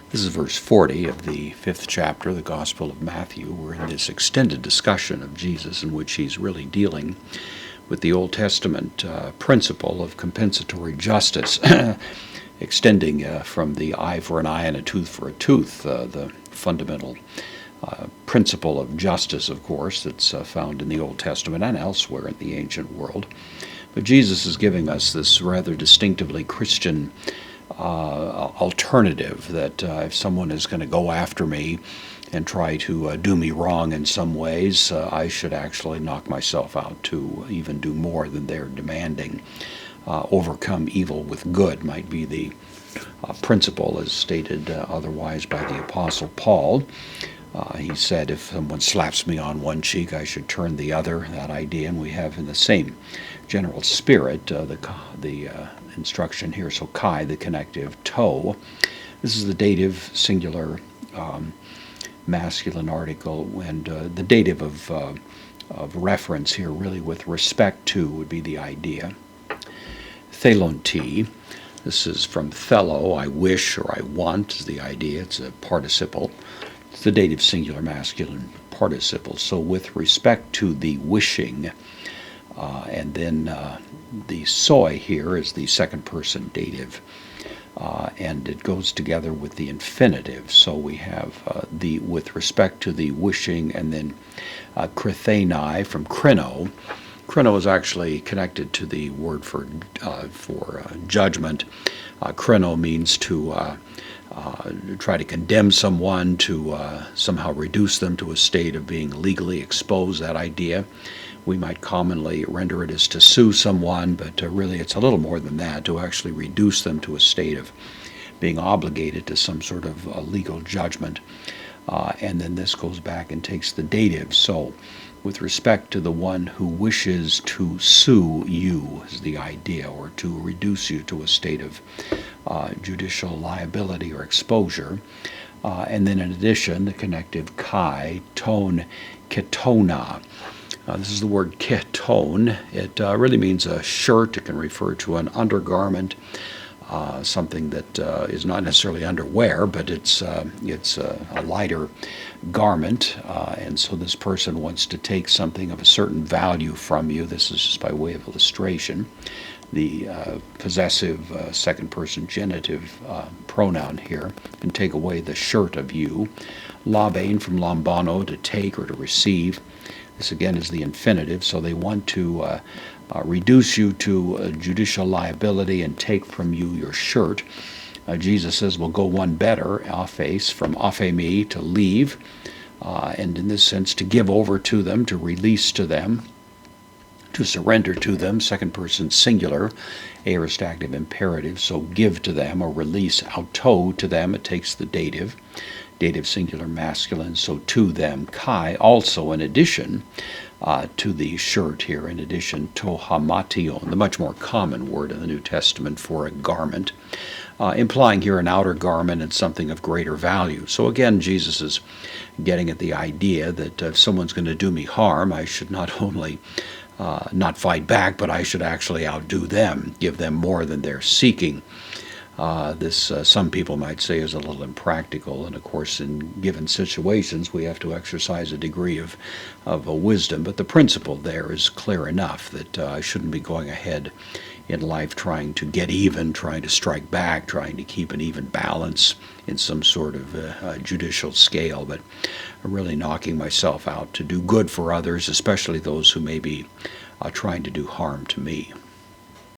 This is verse 40 of the 5th chapter of the Gospel of Matthew. We're in this extended discussion of Jesus in which he's really dealing with the Old Testament principle of compensatory justice, extending from the eye for an eye and a tooth for a tooth, the fundamental principle of justice, of course, that's found in the Old Testament and elsewhere in the ancient world. But Jesus is giving us this rather distinctively Christian alternative that if someone is going to go after me and try to do me wrong in some ways, I should actually knock myself out to even do more than they're demanding. Overcome evil with good might be the principle as stated otherwise by the Apostle Paul. He said, if someone slaps me on one cheek, I should turn the other, that idea, and we have in the same general spirit the instruction here, so kai, the connective, to. This is the dative singular masculine article, and the dative of reference here really with respect to would be the idea. Thelonti, this is from thelo, I wish or I want is the idea, it's a participle. It's the dative singular masculine participle. So with respect to the wishing, and then the soy here is the second person dative, and it goes together with the infinitive. So we have the with respect to the wishing, and then krithenai from krino. Krino is actually connected to the word for judgment. Krino means to try to condemn someone, to somehow reduce them to a state of being legally exposed, that idea. We might commonly render it as to sue someone, but really it's a little more than that, to actually reduce them to a state of being obligated to some sort of legal judgment. And then this goes back and takes the dative. So with respect to the one who wishes to sue you is the idea, or to reduce you to a state of judicial liability or exposure. And then in addition, the connective kai, tone, ketona. This is the word ketone. It really means a shirt. It can refer to an undergarment, something that is not necessarily underwear, but it's a lighter garment. And so this person wants to take something of a certain value from you. This is just by way of illustration. The possessive second person genitive pronoun here can take away the shirt of you. Labain from lambano, to take or to receive. This again is the infinitive, so they want to reduce you to judicial liability and take from you your shirt. Jesus says we'll go one better, aphes, from aphemi, to leave, and in this sense to give over to them, to release to them, to surrender to them, second person singular, aorist active imperative, so give to them or release, auto, to them, it takes the dative singular masculine, so to them, kai, also in addition to the shirt here, in addition, tohamation, the much more common word in the New Testament for a garment, implying here an outer garment and something of greater value. So again, Jesus is getting at the idea that if someone's going to do me harm, I should not only not fight back, but I should actually outdo them, give them more than they're seeking. This, some people might say, is a little impractical, and of course in given situations we have to exercise a degree of wisdom, but the principle there is clear enough that I shouldn't be going ahead in life trying to get even, trying to strike back, trying to keep an even balance in some sort of judicial scale, but really knocking myself out to do good for others, especially those who may be trying to do harm to me.